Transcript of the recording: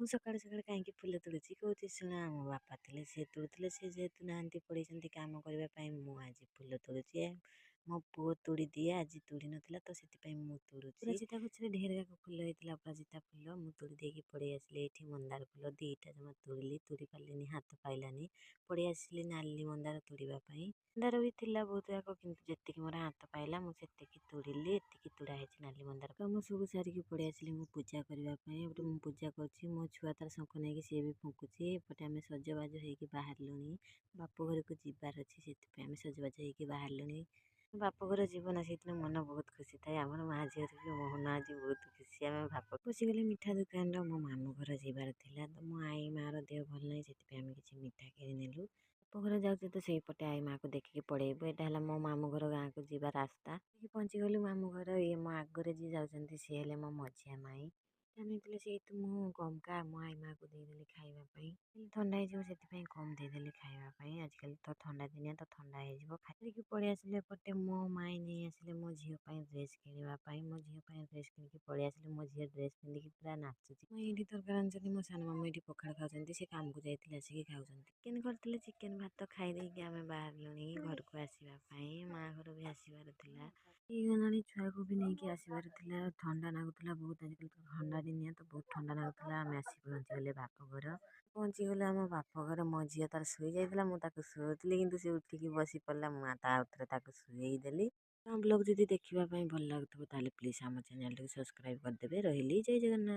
ମୁଁ ସକାଳୁ ସକାଳୁ କାହିଁକି ଫୁଲ ତୋଳୁଛି କହୁଛି ଶୁଣ। ଆମ ବାପା ଥିଲେ ସେ ତୋଳୁଥିଲେ, ସେ ଯେହେତୁ ନାହାନ୍ତି ପଳେଇଛନ୍ତି କାମ କରିବା ପାଇଁ, ମୁଁ ଆଜି ଫୁଲ ତୋଳୁଛି। ମୋ ପୁଅ ତୋଳି ଦିଏ, ଆଜି ତୋଳି ନଥିଲା ତ ସେଥିପାଇଁ ମୁଁ ତୋଳୁଛି। ଅପରାଜିତା ଗଛରେ ଢେର ଯାକ ଫୁଲ ହେଇଥିଲା, ଅପରାଜିତା ଫୁଲ ମୁଁ ତୋଳି ଦେଇକି ପଳେଇ ଆସିଲି। ଏଇଠି ମନ୍ଦାର ଫୁଲ ଦିଟା ଜମା ତୋଳିଲି, ତୋଳି ପାରିଲିନି, ହାତ ପାଇଲାନି। ପଳେଇ ଆସିଲି ନାଲି ମନ୍ଦାର ତୋଳିବା ପାଇଁ। ମନ୍ଦାର ବି ଥିଲା ବହୁତ ଯାକ, କିନ୍ତୁ ଯେତିକି ମୋର ହାତ ପାଇଲା ମୁଁ ସେତିକି ତୋଳିଲି। ଏତିକି ତୋଳା ହେଇଛି ନାଲି ମନ୍ଦାର। କାମ ସବୁ ସାରିକି ପଳେଇ ଆସିଲି ମୁଁ ପୂଜା କରିବା ପାଇଁ। ଏପଟେ ମୁଁ ପୂଜା କରୁଛି, ମୋ ଛୁଆ ତାର ଶଙ୍ଖ ନେଇକି ସିଏ ବି ଫୁଙ୍କୁଛି। ଏପଟେ ଆମେ ସଜବାଜ ହେଇକି ବାହାରିଲୁଣି, ବାପ ଘରକୁ ଯିବାର ଅଛି, ସେଥିପାଇଁ ଆମେ ସଜବାଜ ହେଇକି ବାହାରିଲୁଣି। ବାପଘର ଜୀବନ ସେଇଥିରେ ମନ ବହୁତ ଖୁସି ଥାଏ। ଆମର ମା ଝିଅର ବି ମନ ଆଜି ବହୁତ ଖୁସି। ଆମେ ବାପ ପଶିଗଲେ ମିଠା ଦୋକାନର। ମୋ ମାମୁଁ ଘର ଯିବାର ଥିଲା ତ ମୋ ଆଈ ମାର ଦେହ ଭଲ ନାହିଁ, ସେଥିପାଇଁ ଆମେ କିଛି ମିଠା କିଣିନେଲୁ। ବାପ ଘର ଯାଉଛୁ ତ ସେଇପଟେ ଆଈ ମାକୁ ଦେଖିକି ପଳେଇବୁ। ଏଇଟା ହେଲା ମୋ ମାମୁଁ ଘର ଗାଁକୁ ଯିବା ରାସ୍ତା। ପହଞ୍ଚିଗଲୁ ମାମୁଁ ଘର। ଇଏ ମୋ ଆଗରେ ଯିଏ ଯାଉଛନ୍ତି ସିଏ ହେଲେ ମୋ ମଝିଆ ମାଇଁ। ନେଇଥିଲେ ସେଇଠୁ ମୁଁ ଗମକା ମୋ ଆଈ ମାକୁ ଦେଇଦେଲି ଖାଇବା ପାଇଁ। ଥଣ୍ଡା ହେଇଯିବ ସେଥିପାଇଁ କମ୍ ଦେଇଦେଲି ଖାଇବା ପାଇଁ। ଆଜିକାଲି ତ ଥଣ୍ଡା ଦିନିଆ ତ ଥଣ୍ଡା ହେଇଯିବ। ଖାଇକି ପଳେଇ ଆସିଲେ ଏପଟେ ମୋ ମାଇଁ ନେଇ ଆସିଲେ ମୋ ଝିଅ ପାଇଁ ଡ୍ରେସ୍ କିଣିବା ପାଇଁ। ମୋ ଝିଅ ପାଇଁ ଡ୍ରେସ୍ କିଣିକି ପଳେଇ ଆସିଲେ। ମୋ ଝିଅ ଡ୍ରେସ୍ ପିନ୍ଧିକି ପୁରା ନାଚୁଛି। ମୁଁ ଏଇଠି ତରକାରୀ ଆଣିଛନ୍ତି, ମୋ ସାନ ମାମୁଁ ଏଇଠି ପଖାଳ ଖାଉଛନ୍ତି, ସେ କାମକୁ ଯାଇଥିଲେ ଆସିକି ଖାଉଛନ୍ତି। ଚିକେନ୍ କରିଥିଲେ, ଚିକେନ୍ ଭାତ ଖାଇ ଦେଇକି ଆମେ ବାହାରିଲୁଣି ଘରକୁ ଆସିବା ପାଇଁ। ମା ଘର ବି ଆସିବାର ଥିଲା। ହେଇଗଲାଣି, ଛୁଆକୁ ବି ନେଇକି ଆସିବାର ଥିଲା। ଥଣ୍ଡା ଲାଗୁଥିଲା ବହୁତ, ଆଜିକାଲି ତ ଥଣ୍ଡା ଦିନିଆ ତ ବହୁତ ଥଣ୍ଡା ଲାଗୁଥିଲା। ଆମେ ଆସି ପହଞ୍ଚିଗଲେ ବାପ ଘର। ପହଞ୍ଚିଗଲେ ଆମ ବାପ ଘର। ମୋ ଝିଅ ତାର ଶୋଇ ଯାଇଥିଲା, ମୁଁ ତାକୁ ଶୋଉଥିଲି କିନ୍ତୁ ସେ ଉଠିକି ବସି ପଡ଼ିଲା। ମୁଁ ତା ଆଉଥରେ ତାକୁ ଶୋଇଦେଲି। ଆମ ବ୍ଲଗ ଯଦି ଦେଖିବା ପାଇଁ ଭଲ ଲାଗୁଥିବ ତାହେଲେ ପ୍ଲିଜ୍ ଆମ ଚ୍ୟାନେଲଟିକୁ ସବସ୍କ୍ରାଇବ୍ କରିଦେବେ। ରହିଲି, ଜୟ ଜଗନ୍ନାଥ।